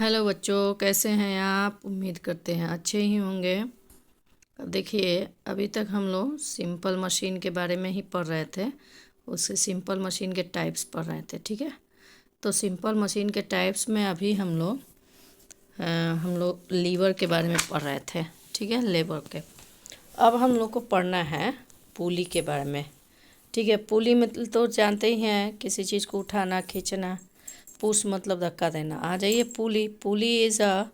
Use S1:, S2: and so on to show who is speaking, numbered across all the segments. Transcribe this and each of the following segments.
S1: Hello बच्चों, कैसे हैं आप? उम्मीद करते हैं अच्छे ही होंगे। अब देखिए, अभी तक हम लोग सिंपल मशीन के बारे में ही पढ़ रहे थे। उससे सिंपल मशीन के टाइप्स पढ़ रहे थे, ठीक है। तो सिंपल मशीन के टाइप्स में अभी हम लोग लीवर के बारे में पढ़ रहे थे, ठीक है, लेबर के। अब हम लोग को पढ़ना है पुली के बारे में, ठीक है। पुली मतलब तो जानते ही हैं, किसी चीज़ को उठाना, खींचना। पुश मतलब धक्का देना। आ जाइए, pulley. Pulley is a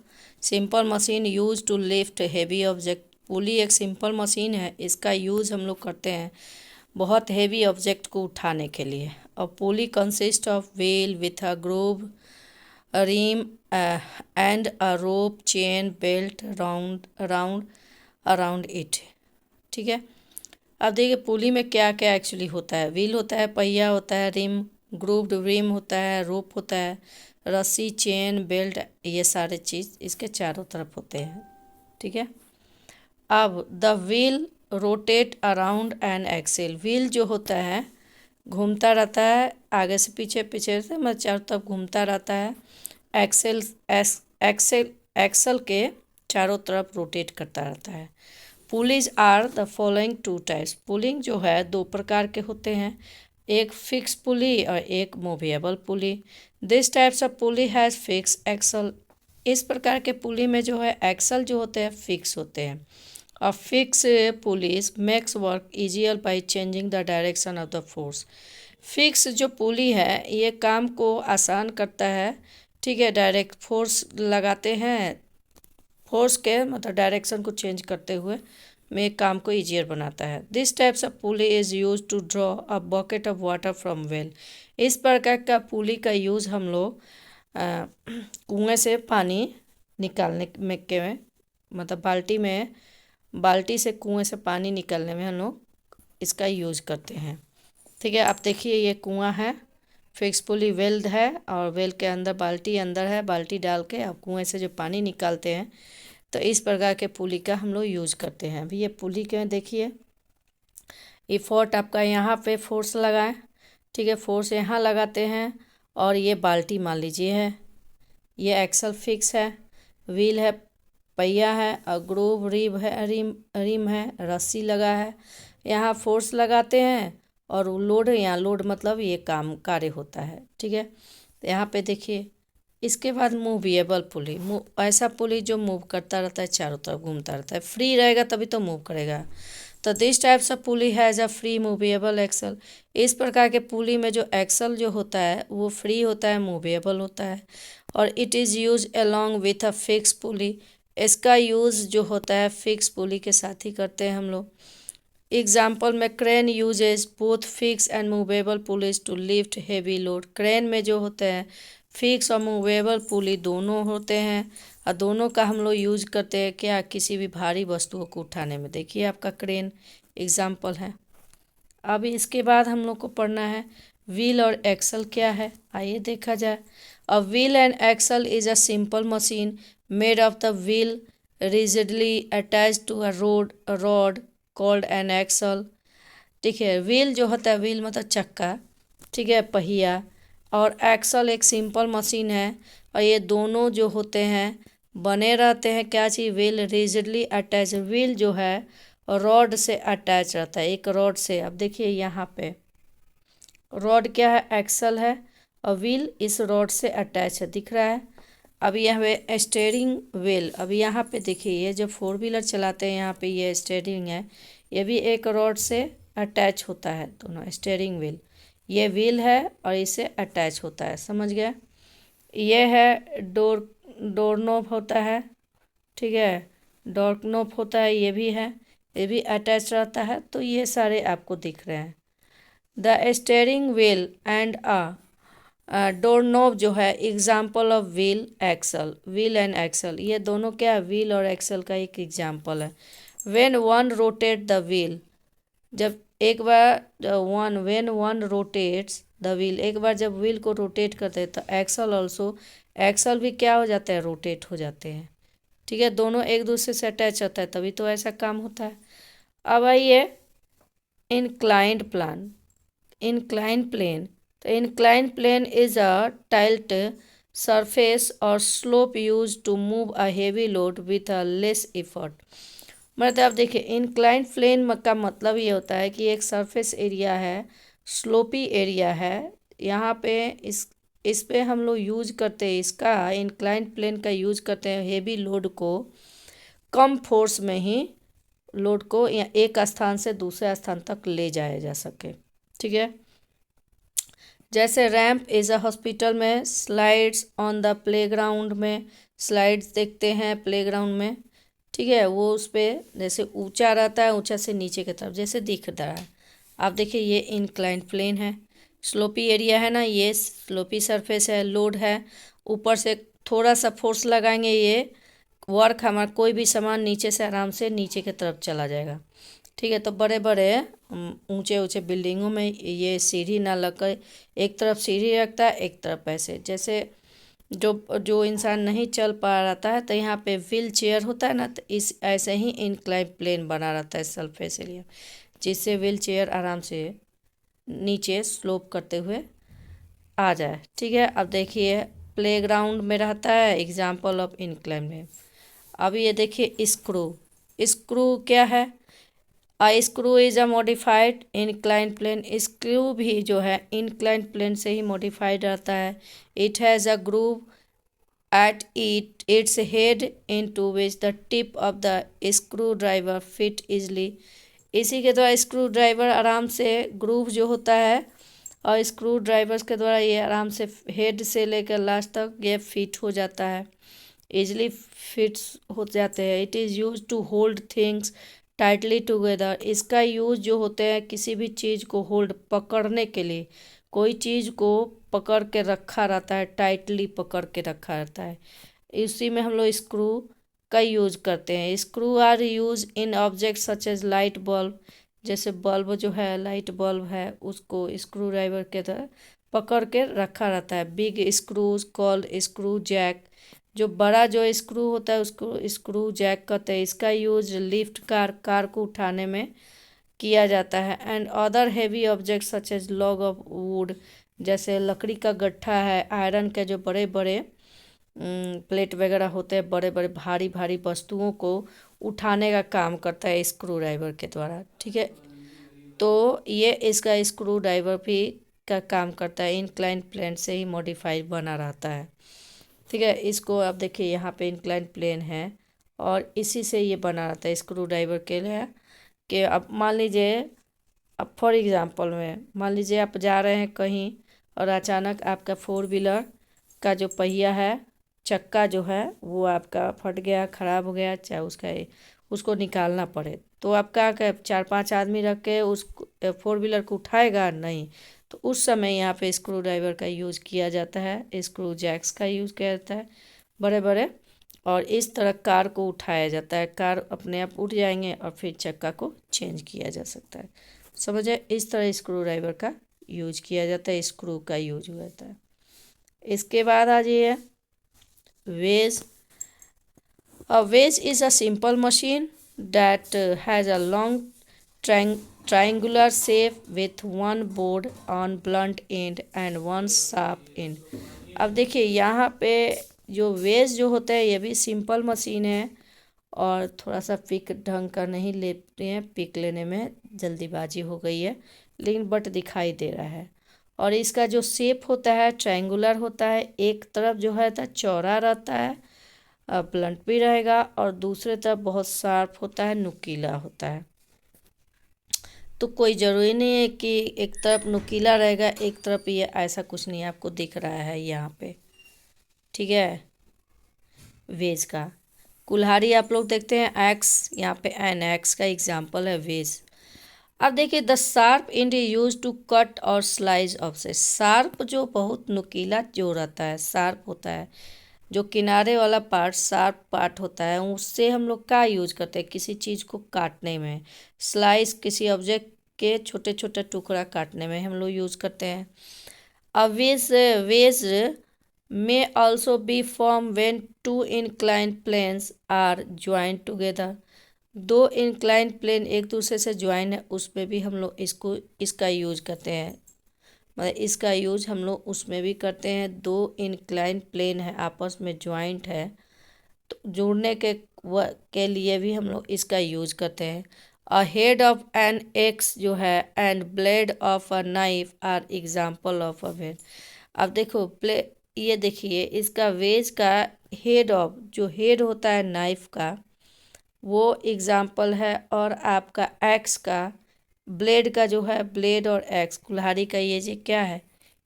S1: simple machine use to lift heavy object. Pulley एक सिंपल मशीन है, इसका यूज़ हम लोग करते हैं बहुत हैवी ऑब्जेक्ट को उठाने के लिए। और pulley consist of wheel with a groove, rim and a rope, chain, belt round round around it, ठीक है। अब देखिए, पुली में क्या क्या एक्चुअली होता है। व्हील होता है, पहिया होता है, रिम, ग्रूव्ड रिम होता है, रोप होता है, रस्सी, चेन, बेल्ट, ये सारे चीज़ इसके चारों तरफ होते हैं, ठीक है। अब the wheel rotate around an axle. Wheel जो होता है घूमता रहता है, आगे से पीछे, पीछे से मतलब चारों तरफ घूमता रहता है। एक्सेल एक्सेल एक्सल के चारों तरफ रोटेट करता रहता है। Pulleys are the following two types. पुलिंग जो है दो प्रकार के होते हैं, एक फिक्स पुली और एक movable pulley. This types of pulley has fix axle. इस प्रकार के पुली में जो है एक्सल जो होते हैं फिक्स होते हैं। और fix pulleys makes work easier by changing the direction of the force. Fix जो पुली है ये काम को आसान करता है, ठीक है। डायरेक्ट फोर्स लगाते हैं, फोर्स के मतलब डायरेक्शन को चेंज करते हुए में काम को ईजियर बनाता है। This types of pulley is use to draw a bucket of water from well. इस प्रकार का पुली का यूज़ हम लोग कुएं से पानी निकालने में के में मतलब बाल्टी से कुएं से पानी निकालने में हम लोग इसका यूज करते हैं, ठीक है। आप देखिए, ये कुआं है, फिक्स पुली वेल्ड है, और वेल के अंदर बाल्टी अंदर है, बाल्टी डाल के आप कुएं से जो पानी निकालते हैं, तो इस प्रकार के पुली का हम लोग यूज करते हैं। अभी ये पुली के देखिए, इफोर्ट आपका यहाँ पे फोर्स लगाएं, ठीक है, फोर्स यहाँ लगाते हैं। और ये बाल्टी मान लीजिए है, ये एक्सल फिक्स है, व्हील है, पहिया है, और ग्रूव रिम है, रस्सी लगा है। यहाँ फोर्स लगाते हैं और लोड, यहाँ लोड मतलब ये काम कार्य होता है, ठीक है। तो यहाँ पे देखिए, इसके बाद मूवेबल पुली। ऐसा पुली जो मूव करता रहता है, चारों तरफ घूमता रहता है, फ्री रहेगा तभी तो मूव करेगा। तो this types of pulley has a free movable axle. इस प्रकार के पुली में जो एक्सल जो होता है वो फ्री होता है, मूवेबल होता है। और it is use along with a fix pulley. इसका यूज़ जो होता है फिक्स पुली के साथ ही करते हैं हम लोग। एग्जाम्पल में crane uses both fix and movable pulleys to lift heavy load. Crane में जो होते हैं फिक्स और मूवेबल पुली दोनों होते हैं, और दोनों का हम लोग यूज करते हैं क्या, किसी भी भारी वस्तुओं को उठाने में। देखिए, आपका क्रेन एग्जाम्पल है। अब इसके बाद हम लोग को पढ़ना है व्हील और एक्सल क्या है, आइए देखा जाए। A wheel and axle is a simple machine made of the wheel rigidly attach to a rod called an axle, ठीक है। व्हील जो होता है, व्हील मतलब चक्का, ठीक है, पहिया। और एक्सल एक सिंपल मशीन है, और ये दोनों जो होते हैं बने रहते हैं क्या चीज़, व्हील रिजिडली अटैच। व्हील जो है रॉड से अटैच रहता है, एक रॉड से। अब देखिए यहाँ पे रॉड क्या है, एक्सल है, और व्हील इस रॉड से अटैच है, दिख रहा है। अब यहाँ स्टेयरिंग व्हील, अब यहाँ पे देखिए, ये जो फोर व्हीलर चलाते हैं यहाँ पे ये स्टेयरिंग है, ये भी एक रॉड से अटैच होता है, दोनों स्टेयरिंग व्हील। ये व्हील है और इसे अटैच होता है, समझ गया। ये है डोर नॉब होता है, ठीक है, डोर नॉब होता है, ये भी है, ये भी अटैच रहता है। तो ये सारे आपको दिख रहे हैं। The steering wheel and door knob जो है example of wheel and axle, ये दोनों क्या है, व्हील और एक्सल का एक एग्जाम्पल है। When one rotate the wheel, जब एक बार when one rotates the wheel, एक बार जब व्हील को रोटेट करते हैं तो एक्सल ऑल्सो, एक्सल भी क्या हो जाते हैं, रोटेट हो जाते हैं, ठीक है। दोनों एक दूसरे से अटैच होता है, तभी तो ऐसा काम होता है। अब आइए इंक्लाइंड प्लान, इंक्लाइन प्लेन। तो incline plane is a tilt surface or slope used to move a heavy load with a less effort। मतलब आप देखिए इंक्लाइन प्लेन का मतलब ये होता है कि एक सरफेस एरिया है, स्लोपी एरिया है, यहाँ पे इस पे हम लोग यूज करते हैं, इसका इंक्लाइन प्लेन का यूज करते हैं हेवी लोड को कम फोर्स में ही लोड को या एक स्थान से दूसरे स्थान तक ले जाया जा सके। ठीक है, जैसे रैंप इज़ अ हॉस्पिटल में, स्लाइड्स ऑन द प्लेग्राउंड में, स्लाइड्स देखते हैं प्लेग्राउंड में। ठीक है, वो उस पर जैसे ऊंचा रहता है, ऊंचा से नीचे की तरफ जैसे दिख रहा है। आप देखिए ये इंक्लाइन प्लेन है, स्लोपी एरिया है ना, ये स्लोपी सरफेस है, लोड है, ऊपर से थोड़ा सा फोर्स लगाएंगे, ये वर्क हमारा कोई भी सामान नीचे से आराम से नीचे की तरफ चला जाएगा। ठीक है, तो बड़े बड़े ऊंचे ऊंचे बिल्डिंगों में ये सीढ़ी ना लगकर एक तरफ सीढ़ी रखता है, एक तरफ ऐसे, जैसे जो जो इंसान नहीं चल पा रहता है तो यहाँ पे व्हील चेयर होता है ना, तो इस ऐसे ही इंक्लाइन प्लेन बना रहता है सरफेस एरिया, जिससे व्हील चेयर आराम से नीचे स्लोप करते हुए आ जाए। ठीक है, अब देखिए प्लेग्राउंड में रहता है, एग्जाम्पल ऑफ इंक्लाइन में। अब ये देखिए स्क्रू, स्क्रू क्या है, screw is a modified incline plane. Screw भी जो है इंक्लाइन प्लेन से ही मॉडिफाइड रहता है। It has a groove at its head into which the tip of the screwdriver fit easily। इसी के द्वारा स्क्रू ड्राइवर आराम से ग्रूव जो होता है और स्क्रू ड्राइवर्स के द्वारा ये आराम से हेड से लेकर लास्ट तक ये फिट हो जाता है, इजली फिट्स हो जाते हैं। It is use to hold things tightly together. इसका यूज जो होते हैं किसी भी चीज़ को होल्ड पकड़ने के लिए, कोई चीज़ को पकड़ के रखा रहता है, टाइटली पकड़ के रखा रहता है, इसी में हम लोग स्क्रू का यूज करते हैं। Screw are use in object such as light bulb, जैसे बल्ब जो है लाइट बल्ब है उसको स्क्रू ड्राइवर के तरह पकड़ के रखा रहता है। Big screws called screw jack, जो बड़ा जो स्क्रू होता है उसको स्क्रू जैक कहते हैं। इसका यूज लिफ्ट कार को उठाने में किया जाता है। And other heavy object such as log of wood, जैसे लकड़ी का गट्ठा है, आयरन के जो बड़े बड़े प्लेट वगैरह होते हैं, बड़े बड़े भारी भारी वस्तुओं को उठाने का काम करता है स्क्रू ड्राइवर के द्वारा। ठीक है, तो ये इसका स्क्रू ड्राइवर भी का काम करता है, इंक्लाइन प्लेन से ही मॉडिफाइड बना रहता है। ठीक है, इसको आप देखिए यहाँ पे इंक्लाइन प्लेन है और इसी से ये बना रहता है स्क्रू ड्राइवर के लिए। कि अब मान लीजिए, अब फॉर एग्ज़ाम्पल में मान लीजिए आप जा रहे हैं कहीं और अचानक आपका 4 व्हीलर का जो पहिया है, चक्का जो है वो आपका फट गया, ख़राब हो गया, चाहे उसको निकालना पड़े, तो आप क्या 4-5 आदमी रख के उस 4 व्हीलर को उठाएगा नहीं, तो उस समय यहाँ पे स्क्रू ड्राइवर का यूज़ किया जाता है, स्क्रू जैक्स का यूज़ किया जाता है बड़े बड़े, और इस तरह कार को उठाया जाता है। कार अपने आप उठ जाएंगे और फिर चक्का को चेंज किया जा सकता है। समझे, इस तरह स्क्रू ड्राइवर का यूज किया जाता है, स्क्रू का यूज हो जाता है। इसके बाद आ जाइए veg. A wedge is a simple machine that has a long triangular shape with one board on blunt end and one sharp end। अब देखिए यहाँ पे जो वेज जो होता है ये भी सिंपल मशीन है और थोड़ा सा पिक ढंग का नहीं लेते हैं, पिक लेने में जल्दीबाजी हो गई है, लेकिन बट दिखाई दे रहा है। और इसका जो शेप होता है ट्रायंगुलर होता है, एक तरफ जो है चौड़ा रहता है, ब्लंट भी रहेगा, और दूसरे तरफ बहुत शार्प होता है, नुकीला होता है। तो कोई ज़रूरी नहीं है कि एक तरफ नुकीला रहेगा एक तरफ ये, ऐसा कुछ नहीं आपको दिख रहा है यहाँ पे। ठीक है, वेज का कुल्हाड़ी आप लोग देखते हैं एक्स, यहाँ पे एन, एक्स का एग्जाम्पल है वेज। अब देखिए the sharp end use to cut और स्लाइस ऑब्जेक्ट। शार्प जो बहुत नुकीला जो रहता है, शार्प होता है, जो किनारे वाला पार्ट शार्प पार्ट होता है, उससे हम लोग का यूज करते हैं किसी चीज़ को काटने में। स्लाइस किसी ऑब्जेक्ट के छोटे छोटे टुकड़ा काटने में हम लोग यूज करते हैं। A wedge may also be formed when two inclined planes are joined together। दो इंक्लाइन प्लेन एक दूसरे से ज्वाइन है, उस पर भी हम लोग इसका यूज करते हैं। मतलब इसका यूज हम लोग उसमें भी करते हैं। दो इंक्लाइन प्लेन है आपस में ज्वाइंट है तो जोड़ने के लिए भी हम लोग इसका यूज करते हैं। A head of an axe जो है and blade of a knife are example of a wedge. अब देखो ये देखिए इसका वेज का हेड ऑफ जो हेड होता है नाइफ का वो एग्जाम्पल है, और आपका एक्स का ब्लेड का जो है ब्लेड और एक्स कुल्हाड़ी का ये जी क्या है,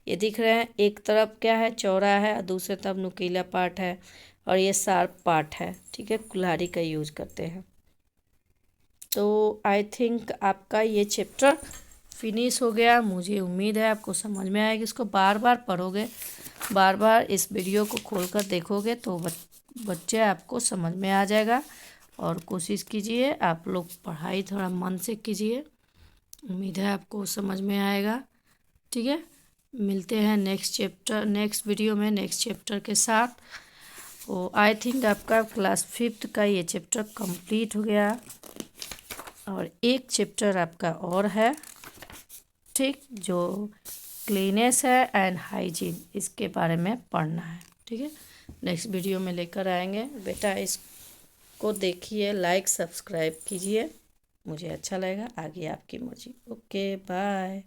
S1: ये दिख रहे हैं। एक तरफ क्या है चौड़ा है और दूसरे तरफ नुकीला पार्ट है और ये शार्प पार्ट है। ठीक है, कुल्हाड़ी का यूज करते हैं। तो आई थिंक आपका ये चैप्टर फिनिश हो गया। मुझे उम्मीद है आपको समझ में आएगी। इसको बार बार पढ़ोगे, बार बार इस वीडियो को खोलकर देखोगे तो बच्चे आपको समझ में आ जाएगा। और कोशिश कीजिए आप लोग पढ़ाई थोड़ा मन से कीजिए। उम्मीद है आपको समझ में आएगा। ठीक है, मिलते हैं नेक्स्ट वीडियो में नेक्स्ट चैप्टर के साथ। तो आई थिंक आपका क्लास 5th का ये चैप्टर कंप्लीट हो गया और एक चैप्टर आपका और है, ठीक, जो क्लीनेस है एंड हाइजीन, इसके बारे में पढ़ना है। ठीक है, नेक्स्ट वीडियो में लेकर आएंगे। बेटा इसको देखिए, लाइक सब्सक्राइब कीजिए, मुझे अच्छा लगेगा। आगे आपकी मर्जी। Okay bye.